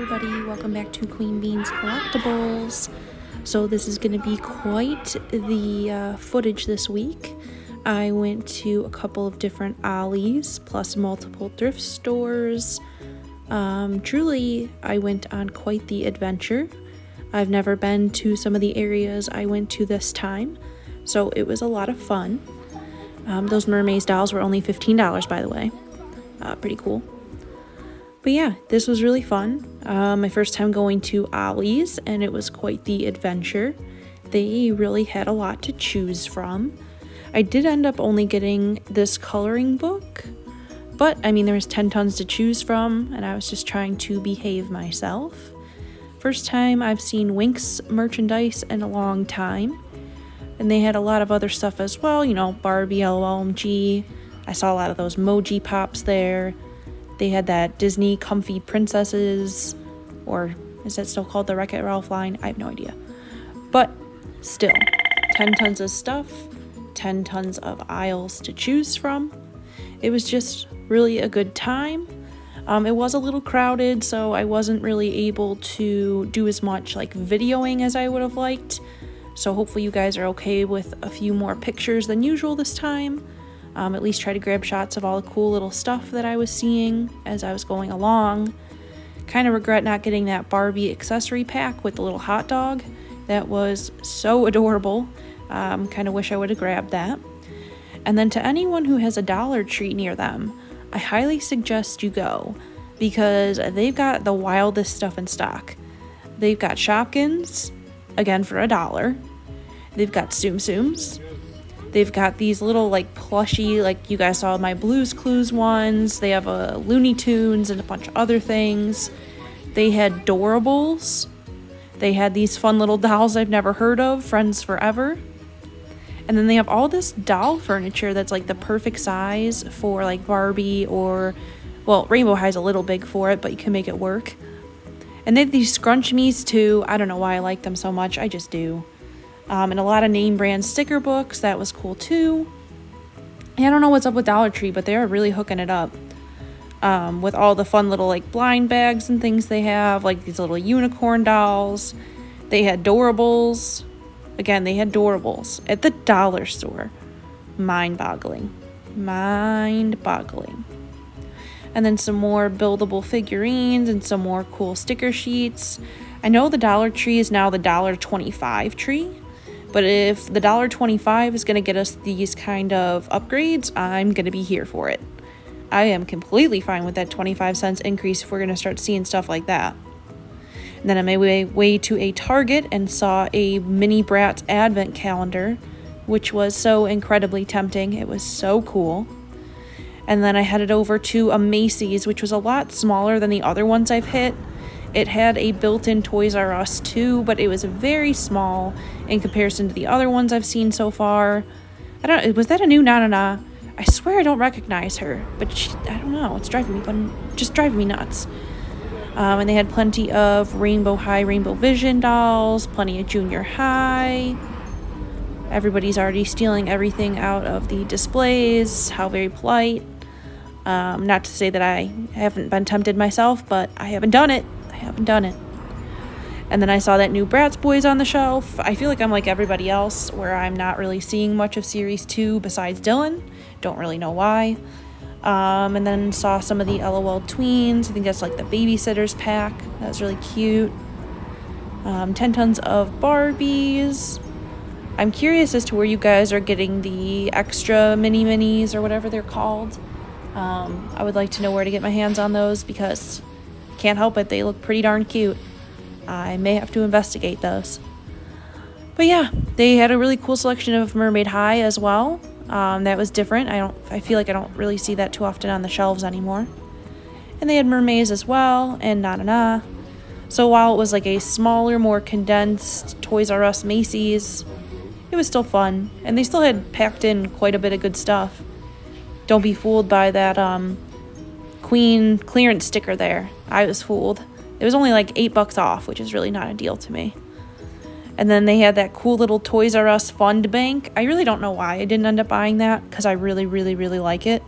everybody, welcome back to Queen Bean's Collectibles. So this is going to be quite the footage this week. I went to a couple of different alleys plus multiple thrift stores. Truly, I went on quite the adventure. I've never been to some of the areas I went to this time, so it was a lot of fun. Those mermaid dolls were only $15, by the way. Pretty cool. But yeah, this was really fun. My first time going to Ollie's, and it was quite the adventure. They really had a lot to choose from. I did end up only getting this coloring book, but I mean, there was 10 tons to choose from, and I was just trying to behave myself. First time I've seen Winx merchandise in a long time, and they had a lot of other stuff as well, you know, Barbie, LOLMG. I saw a lot of those Moji Pops there. They had that Disney Comfy Princesses, or is that still called the Wreck-It Ralph line? I have no idea. But still, 10 tons of stuff, 10 tons of aisles to choose from. It was just really a good time. It was a little crowded, so I wasn't really able to do as much like videoing as I would have liked. So hopefully you guys are okay with a few more pictures than usual this time. At least try to grab shots of all the cool little stuff that I was seeing as I was going along. Kind of regret not getting that Barbie accessory pack with the little hot dog. That was so adorable. Kind of wish I would have grabbed that. And then to anyone who has a Dollar Tree near them, I highly suggest you go, because they've got the wildest stuff in stock. They've got Shopkins, again for $1. They've got Tsum Tsums. They've got these little like plushy, like you guys saw my Blue's Clues ones. They have a Looney Tunes and a bunch of other things. They had Doorables. They had these fun little dolls I've never heard of, Friends Forever. And then they have all this doll furniture that's like the perfect size for like Barbie, or, well, Rainbow High's a little big for it, but you can make it work. And they have these scrunchies too. I don't know why I like them so much. I just do. And a lot of name brand sticker books. That was cool too. And I don't know what's up with Dollar Tree, but they are really hooking it up. With all the fun little like blind bags and things they have, like these little unicorn dolls. They had Doorables. Again, they had Doorables at the dollar store. Mind-boggling. Mind-boggling. And then some more buildable figurines and some more cool sticker sheets. I know the Dollar Tree is now the $1.25 tree. But if the $1.25 is going to get us these kind of upgrades, I'm going to be here for it. I am completely fine with that 25 cents increase if we're going to start seeing stuff like that. And then I made my way to a Target and saw a Mini Bratz advent calendar, which was so incredibly tempting. It was so cool. And then I headed over to a Macy's, which was a lot smaller than the other ones I've hit. It had a built-in Toys R Us too, but it was very small in comparison to the other ones I've seen so far. I don't know, was that a new Na? I swear I don't recognize her, but I don't know, it's driving me nuts. And they had plenty of Rainbow High, Rainbow Vision dolls, plenty of Junior High. Everybody's already stealing everything out of the displays. How very polite. Not to say that I haven't been tempted myself, but I haven't done it. And then I saw that new Bratz Boys on the shelf. I feel like I'm like everybody else, where I'm not really seeing much of Series 2 besides Dylan. Don't really know why. And then saw some of the LOL Tweens. I think that's like the Babysitters pack. That was really cute. 10 tons of Barbies. I'm curious as to where you guys are getting the extra mini-minis or whatever they're called. I would like to know where to get my hands on those, because can't help it, they look pretty darn cute. I may have to investigate those. But yeah, they had a really cool selection of Mermaid High as well. That was different. I feel like I don't really see that too often on the shelves anymore. And they had mermaids as well, and Na. So while it was like a smaller, more condensed Toys R Us Macy's, it was still fun. And they still had packed in quite a bit of good stuff. Don't be fooled by that Queen clearance sticker there. I was fooled. It was only like $8 off, which is really not a deal to me. And then they had that cool little Toys R Us fund bank. I really don't know why I didn't end up buying that, because I really, really, really like it.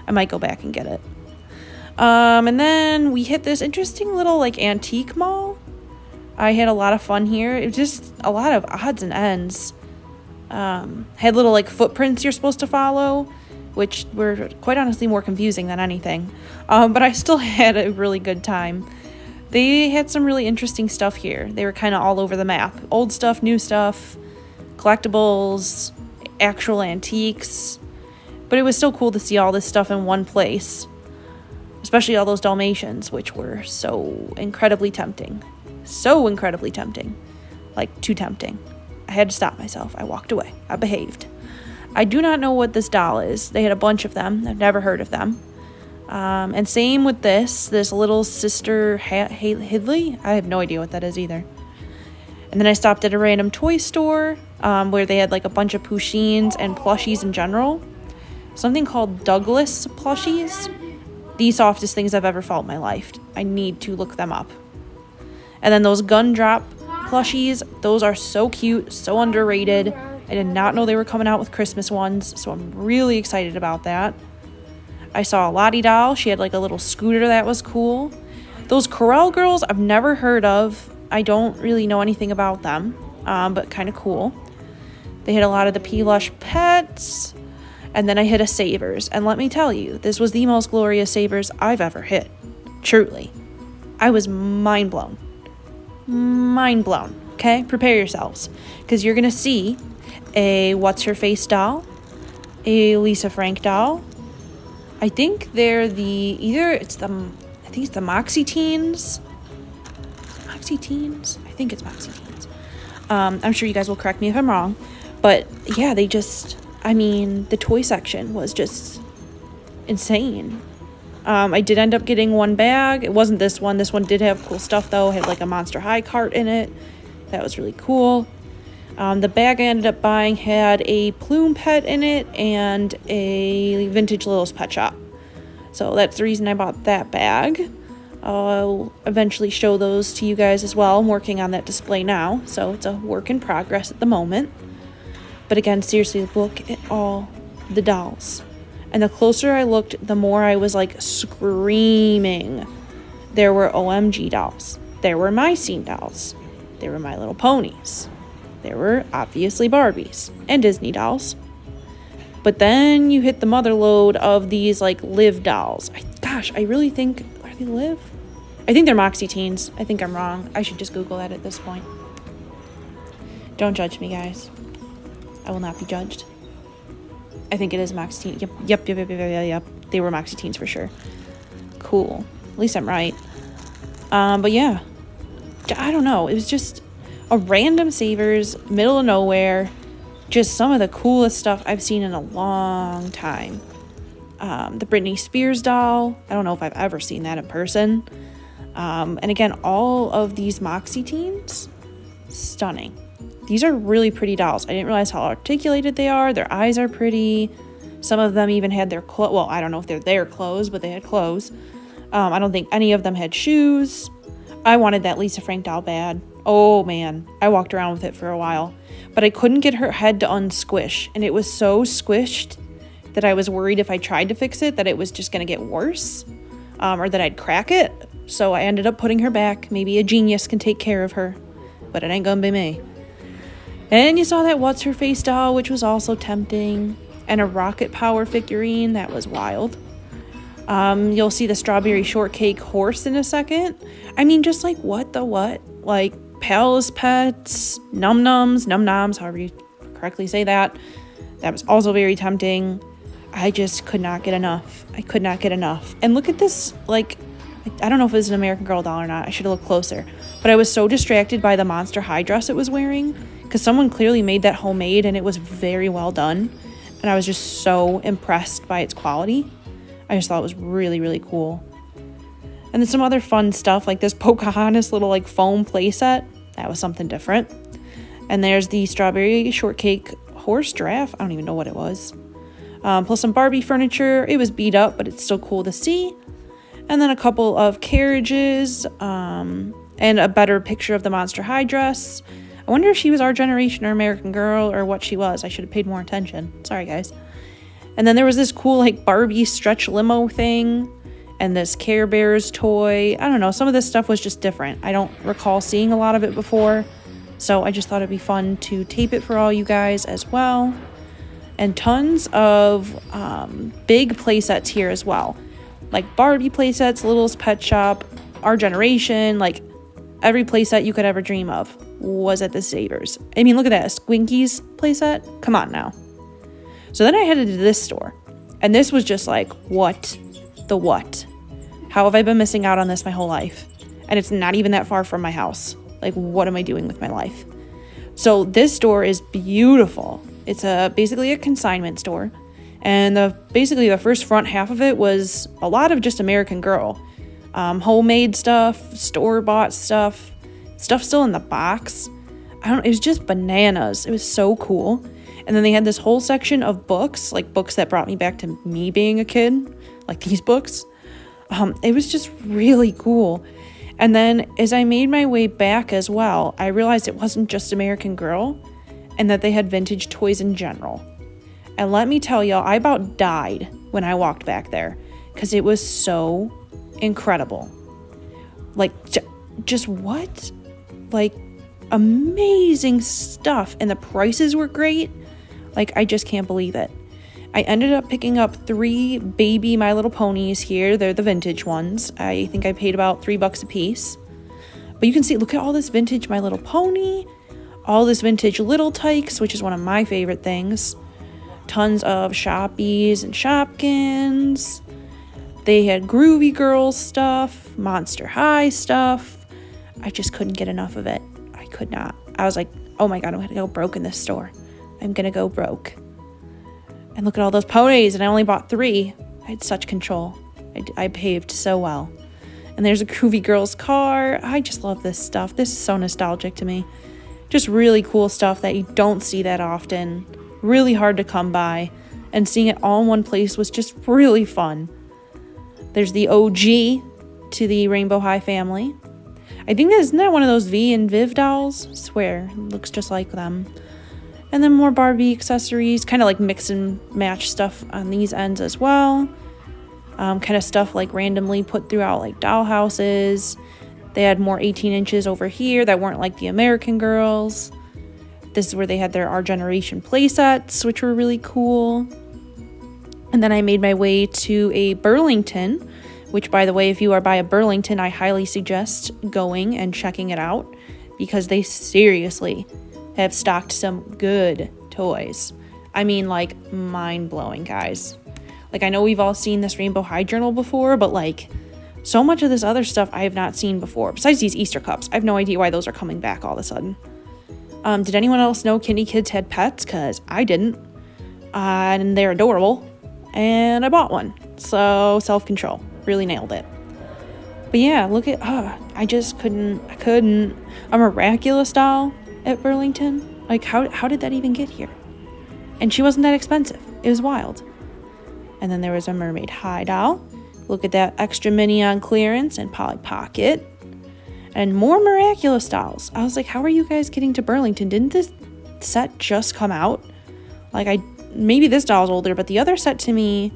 I might go back and get it. And then we hit this interesting little like antique mall. I had a lot of fun here. It was just a lot of odds and ends. Had little like footprints you're supposed to follow, which were quite honestly more confusing than anything. But I still had a really good time. They had some really interesting stuff here. They were kind of all over the map. Old stuff, new stuff, collectibles, actual antiques. But it was still cool to see all this stuff in one place. Especially all those Dalmatians, which were so incredibly tempting. So incredibly tempting. Like, too tempting. I had to stop myself. I walked away. I behaved. I do not know what this doll is. They had a bunch of them. I've never heard of them. And same with this little Sister Hidley. I have no idea what that is either. And then I stopped at a random toy store where they had like a bunch of Pushins and plushies in general. Something called Douglas plushies. The softest things I've ever felt in my life. I need to look them up. And then those gun drop plushies, those are so cute, so underrated. I did not know they were coming out with Christmas ones, so I'm really excited about that. I saw a Lottie doll. She had like a little scooter that was cool. Those Corel girls I've never heard of. I don't really know anything about them, but kind of cool. They had a lot of the P-Lush pets. And then I hit a Savers. And let me tell you, this was the most glorious Savers I've ever hit. Truly. I was mind blown. Mind blown. Okay? Prepare yourselves. Because you're going to see a What's-Her-Face doll. A Lisa Frank doll. I think they're it's the Moxie Teens. Moxie Teens? I think it's Moxie Teens. I'm sure you guys will correct me if I'm wrong. But yeah, the toy section was just insane. I did end up getting one bag. It wasn't this one. This one did have cool stuff though. It had like a Monster High cart in it. That was really cool. The bag I ended up buying had a Plume pet in it and a Vintage Littles Pet Shop. So that's the reason I bought that bag. I'll eventually show those to you guys as well. I'm working on that display now, so it's a work in progress at the moment. But again, seriously, look at all the dolls. And the closer I looked, the more I was like screaming. There were OMG dolls. There were My Scene dolls. There were My Little Ponies. There were obviously Barbies and Disney dolls. But then you hit the mother load of these like Live dolls. I really think, are they Live? I think they're Moxie Teens. I think I'm wrong. I should just Google that at this point. Don't judge me, guys. I will not be judged. I think it is Moxie Teens. Yep. They were Moxie Teens for sure. Cool. At least I'm right. But yeah. I don't know. It was just a random Savers, middle of nowhere. Just some of the coolest stuff I've seen in a long time. The Britney Spears doll. I don't know if I've ever seen that in person. And again, all of these Moxie Teens, stunning. These are really pretty dolls. I didn't realize how articulated they are. Their eyes are pretty. Some of them even had their clothes. Well, I don't know if they're their clothes, but they had clothes. I don't think any of them had shoes. I wanted that Lisa Frank doll bad. Oh man, I walked around with it for a while. But I couldn't get her head to unsquish. And it was so squished that I was worried if I tried to fix it that it was just going to get worse. Or that I'd crack it. So I ended up putting her back. Maybe a genius can take care of her. But it ain't gonna be me. And you saw that What's-Her-Face doll, which was also tempting. And a Rocket Power figurine. That was wild. You'll see the Strawberry Shortcake horse in a second. I mean, just like what the what? Like Palace Pets, Num-Noms, however you correctly say that. That was also very tempting. I just could not get enough. I could not get enough. And look at this, like, I don't know if it was an American Girl doll or not. I should have looked closer. But I was so distracted by the Monster High dress it was wearing. Because someone clearly made that homemade and it was very well done. And I was just so impressed by its quality. I just thought it was really, really cool. And then some other fun stuff like this Pocahontas little like foam playset. That was something different. And there's the Strawberry Shortcake horse giraffe. I don't even know what it was. Plus some Barbie furniture. It was beat up, but it's still cool to see. And then a couple of carriages. And a better picture of the Monster High dress. I wonder if she was our generation or American Girl or what she was. I should have paid more attention. Sorry, guys. And then there was this cool like Barbie stretch limo thing. and this Care Bears toy. I don't know, some of this stuff was just different. I don't recall seeing a lot of it before, so I just thought it'd be fun to tape it for all you guys as well. And tons of big play sets here as well, like Barbie play sets, Littlest Pet Shop, Our Generation, like every play set you could ever dream of was at the Savers. I mean, look at that, a Squinkies play set. Come on now. So then I headed to this store, and this was just like, what the what? How have I been missing out on this my whole life? And it's not even that far from my house. Like, what am I doing with my life? So this store is beautiful. It's basically a consignment store. And basically the first front half of it was a lot of just American Girl. Homemade stuff, store-bought stuff still in the box. It was just bananas. It was so cool. And then they had this whole section of books, like books that brought me back to me being a kid, like these books. It was just really cool. And then as I made my way back as well, I realized it wasn't just American Girl and that they had vintage toys in general. And let me tell y'all, I about died when I walked back there because it was so incredible. Like, just what? Like, amazing stuff. And the prices were great. Like, I just can't believe it. I ended up picking up 3 baby My Little Ponies here. They're the vintage ones. I think I paid about $3 a piece. But you can see, look at all this vintage My Little Pony, all this vintage Little Tykes, which is one of my favorite things. Tons of Shoppies and Shopkins. They had Groovy Girls stuff, Monster High stuff. I just couldn't get enough of it. I could not. I was like, oh my God, I'm going to go broke in this store. I'm going to go broke. And look at all those ponies, and I only bought 3. I had such control. I behaved so well. And there's a Groovy Girls car. I just love this stuff. This is so nostalgic to me. Just really cool stuff that you don't see that often. Really hard to come by. And seeing it all in one place was just really fun. There's the OG to the Rainbow High family. I think isn't that one of those V and Viv dolls? I swear, it looks just like them. And then more Barbie accessories, kind of like mix and match stuff on these ends as well. Kind of stuff like randomly put throughout like doll houses. They had more 18 inches over here that weren't like the American Girls. This is where they had their Our Generation play sets, which were really cool. And then I made my way to a Burlington, which, by the way, if you are by a Burlington, I highly suggest going and checking it out because they seriously have stocked some good toys. I mean, like, mind-blowing, guys. Like, I know we've all seen this Rainbow High journal before, but, like, so much of this other stuff I have not seen before. Besides these Easter cups. I have no idea why those are coming back all of a sudden. Did anyone else know Kindy Kids had pets? Because I didn't. And they're adorable. And I bought one. So, self-control. Really nailed it. But yeah, look at, I couldn't. A Miraculous doll at Burlington? Like, how did that even get here? And she wasn't that expensive. It was wild. And then there was a Mermaid High doll. Look at that extra mini on clearance and Polly Pocket. And more Miraculous dolls. I was like, how are you guys getting to Burlington? Didn't this set just come out? Like, maybe this doll's older, but the other set to me,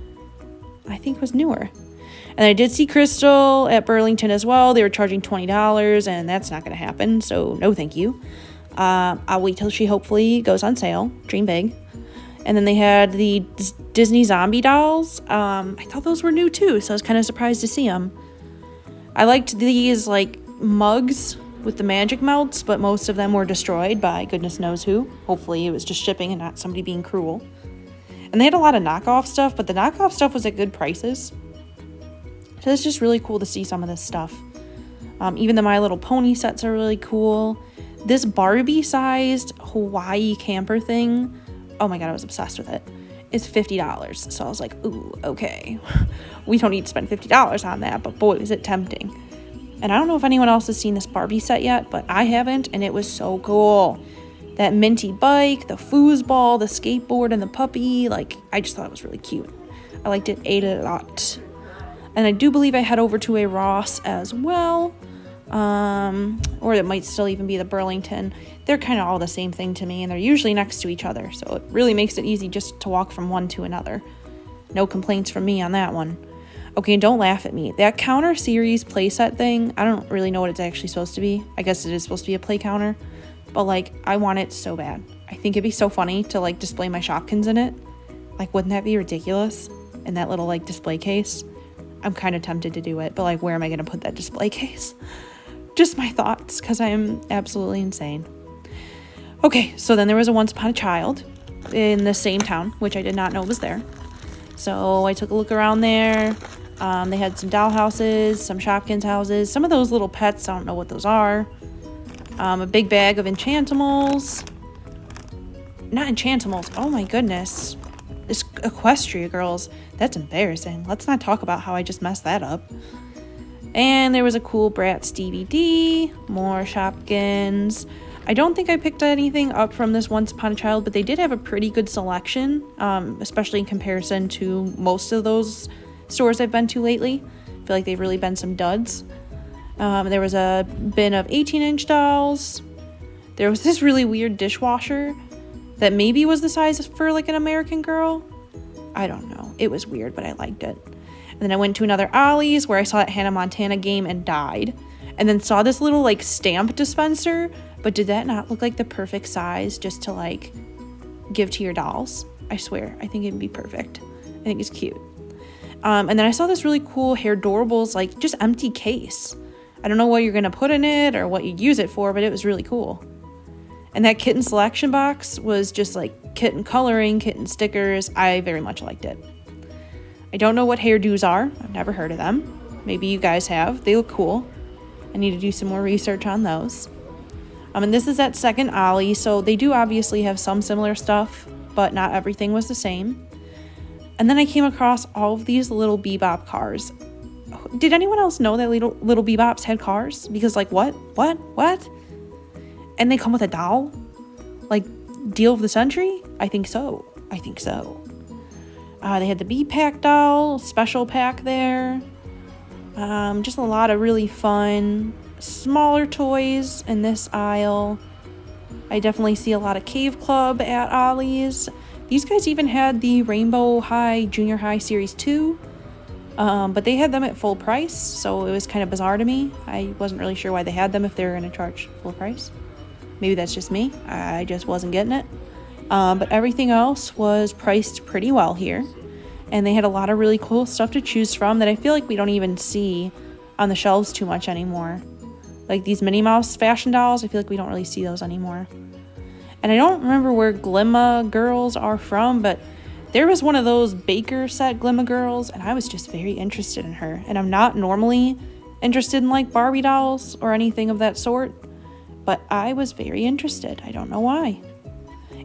I think was newer. And I did see Crystal at Burlington as well. They were charging $20, and that's not going to happen, so no thank you. I'll wait till she hopefully goes on sale. Dream big. And then they had the Disney zombie dolls. I thought those were new too, so I was kind of surprised to see them. I liked these like mugs with the magic melts, but most of them were destroyed by goodness knows who. Hopefully it was just shipping and not somebody being cruel. And they had a lot of knockoff stuff, but the knockoff stuff was at good prices. So it's just really cool to see some of this stuff. Even the My Little Pony sets are really cool. This Barbie-sized Hawaii camper thing, oh my God, I was obsessed with it. It's $50. So I was like, ooh, okay. We don't need to spend $50 on that, but boy, is it tempting. And I don't know if anyone else has seen this Barbie set yet, but I haven't, and it was so cool. That minty bike, the foosball, the skateboard, and the puppy, like, I just thought it was really cute. I liked it a lot. And I do believe I head over to a Ross as well. Or it might still even be the Burlington. They're kind of all the same thing to me, and they're usually next to each other, so it really makes it easy just to walk from one to another. No complaints from me on that one. Okay, and don't laugh at me. That counter series playset thing, I don't really know what it's actually supposed to be. I guess it is supposed to be a play counter. But, like, I want it so bad. I think it'd be so funny to, like, display my Shopkins in it. Like, wouldn't that be ridiculous? In that little, like, display case. I'm kind of tempted to do it. But, like, where am I going to put that display case? Just my thoughts, because I am absolutely insane. Okay, so then there was a Once Upon a Child in the same town, which I did not know was there. So I took a look around there. They had some doll houses, some Shopkins houses, some of those little pets, I don't know what those are. A big bag of Enchantimals. Not Enchantimals, oh my goodness. It's Equestria Girls. That's embarrassing. Let's not talk about how I just messed that up. And there was a cool Bratz DVD, more Shopkins. I don't think I picked anything up from this Once Upon a Child, but they did have a pretty good selection, especially in comparison to most of those stores I've been to lately. I feel like they've really been some duds. There was a bin of 18-inch dolls. There was this really weird dishwasher that maybe was the size for like an American Girl. I don't know. It was weird, but I liked it. And then I went to another Ollie's where I saw that Hannah Montana game and died. And then saw this little like stamp dispenser. But did that not look like the perfect size just to like give to your dolls? I swear, I think it'd be perfect. I think it's cute. And then I saw this really cool Hair Doorables, like just empty case. I don't know what you're going to put in it or what you'd use it for, but it was really cool. And that kitten selection box was just like kitten coloring, kitten stickers. I very much liked it. I don't know what hairdos are. I've never heard of them. Maybe you guys have. They look cool. I need to do some more research on those. And this is at Second Ollie, so they do obviously have some similar stuff, but not everything was the same. And then I came across all of these little Bebop cars. Did anyone else know that little Bebops had cars? Because like, what? And they come with a doll? Like, deal of the century? I think so. They had the B-Pack doll, special pack there. Just a lot of really fun, smaller toys in this aisle. I definitely see a lot of Cave Club at Ollie's. These guys even had the Rainbow High Junior High Series 2. But they had them at full price, so it was kind of bizarre to me. I wasn't really sure why they had them if they were going to charge full price. Maybe that's just me. I just wasn't getting it. But everything else was priced pretty well here. And they had a lot of really cool stuff to choose from that I feel like we don't even see on the shelves too much anymore. Like these Minnie Mouse fashion dolls, I feel like we don't really see those anymore. And I don't remember where Glimma girls are from, but there was one of those Baker set Glimma girls, and I was just very interested in her. And I'm not normally interested in like Barbie dolls or anything of that sort, but I was very interested. I don't know why.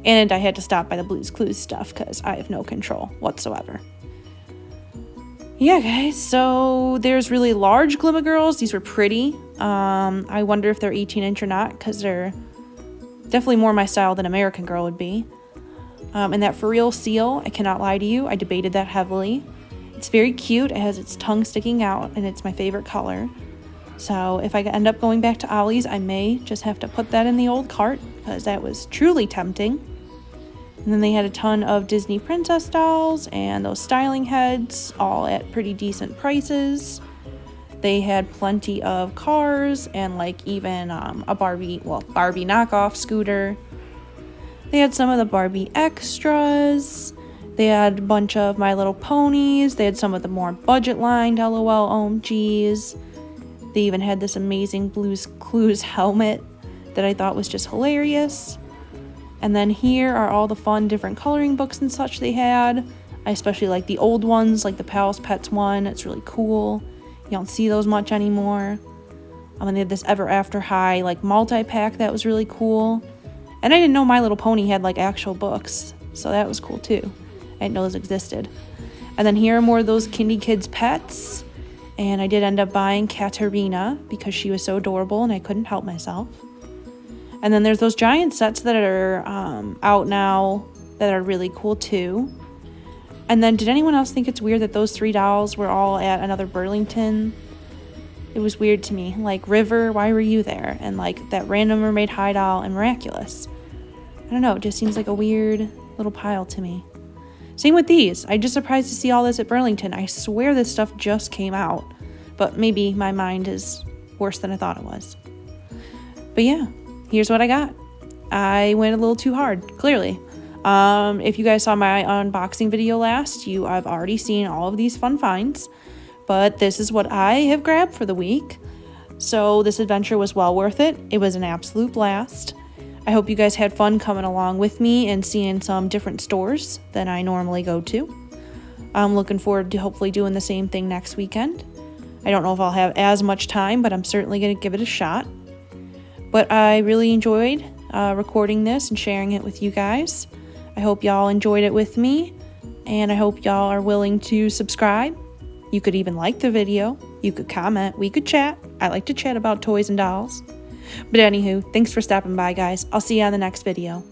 And I had to stop by the Blue's Clues stuff because I have no control whatsoever. Yeah, guys, so there's really large Glimma girls. These were pretty. I wonder if they're 18-inch or not because they're definitely more my style than American Girl would be. And that For Real seal, I cannot lie to you, I debated that heavily. It's very cute. It has its tongue sticking out, and it's my favorite color. So if I end up going back to Ollie's, I may just have to put that in the old cart because that was truly tempting. And then they had a ton of Disney princess dolls and those styling heads, all at pretty decent prices. They had plenty of cars and like even a Barbie knockoff scooter. They had some of the Barbie extras. They had a bunch of My Little Ponies. They had some of the more budget-lined LOL OMGs. They even had this amazing Blue's Clues helmet that I thought was just hilarious. And then here are all the fun different coloring books and such they had. I especially like the old ones, like the Pals Pets one. It's really cool. You don't see those much anymore. And they had this Ever After High like multi-pack that was really cool. And I didn't know My Little Pony had like actual books, so that was cool too. I didn't know those existed. And then here are more of those Kindy Kids pets. And I did end up buying Katarina because she was so adorable and I couldn't help myself. And then there's those giant sets that are out now that are really cool too. And then did anyone else think it's weird that those 3 dolls were all at another Burlington? It was weird to me. Like, River, why were you there? And like that random Mermaid High doll and Miraculous. I don't know, it just seems like a weird little pile to me. Same with these. I'm just surprised to see all this at Burlington. I swear this stuff just came out, but maybe my mind is worse than I thought it was. But yeah, here's what I got. I went a little too hard, clearly. If you guys saw my unboxing video last, I've already seen all of these fun finds, but this is what I have grabbed for the week. So this adventure was well worth it. It was an absolute blast. I hope you guys had fun coming along with me and seeing some different stores than I normally go to. I'm looking forward to hopefully doing the same thing next weekend. I don't know if I'll have as much time, but I'm certainly going to give it a shot. But I really enjoyed recording this and sharing it with you guys. I hope y'all enjoyed it with me, and I hope y'all are willing to subscribe. You could even like the video. You could comment. We could chat. I like to chat about toys and dolls. But anywho, thanks for stopping by, guys. I'll see you on the next video.